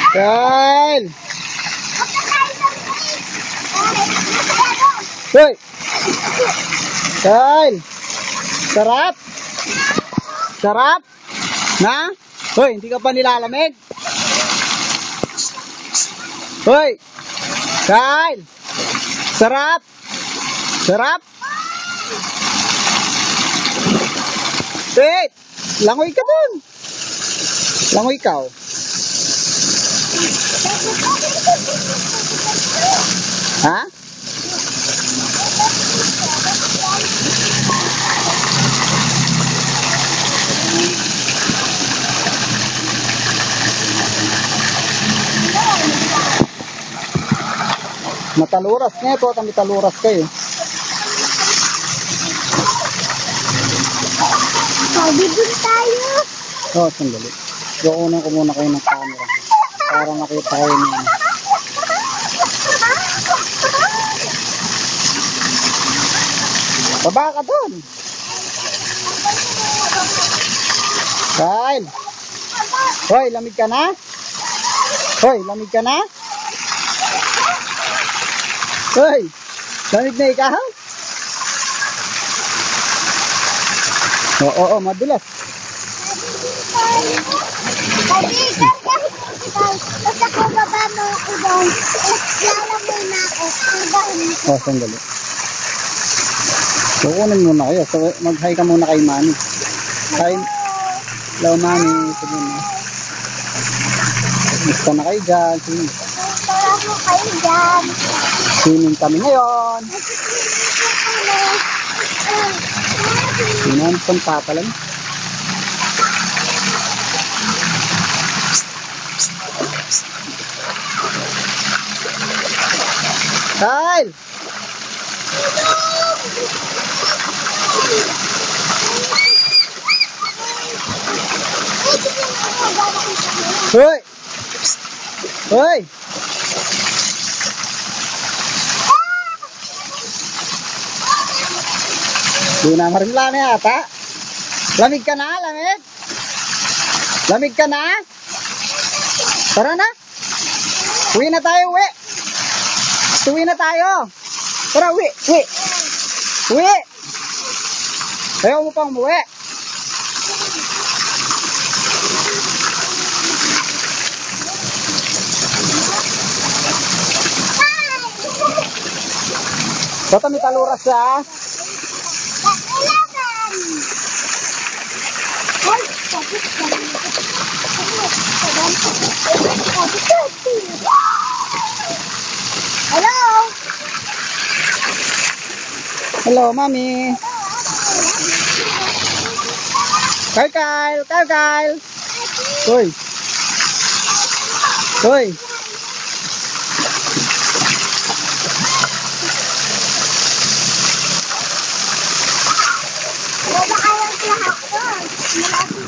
Kyle! Hoy! Kyle! Sarap! Sarap! Na? Hoy, hindi ka pa nilalamig? Hoy! Kyle! Sarap! Sarap! Wait! Langoy ka dun! Langoy ka. Ha? Mataluras nga ito. Mataluras kayo. Bibig tayo. Oh, sandali. Kukunan ko muna kayo ng camera para makita kayo niya. Baba ka doon. Kyle. Hoy, lamig ka na? Hoy, lamig ka na? Hoy, lamig na ikaw? Oo, madulas. Basta ko baba mo ako doon, lalamay na ako. Oh, sandali. Kukunin muna kayo. So, mag-hi ka muna kay Mami. Hi. Hello, Mami. Ito muna. Gusto na kayo dyan. Para mo kayo dyan. Swimming kami ngayon. Sinan pang tatalan. Kyle! Hoy! Hoy! Di na marimla na yata. Lamig ka na? Lamig? Lamig ka na? Tara na. Uwi na tayo, uwi. Uwi na tayo. Tara, uwi. Uwi. Uwi. Ayaw mo pang umuwi. Bata may taluras ha. Hello. Hello, Mami. Kyle. Hoy. Hoy. Wala kayong lahat doon.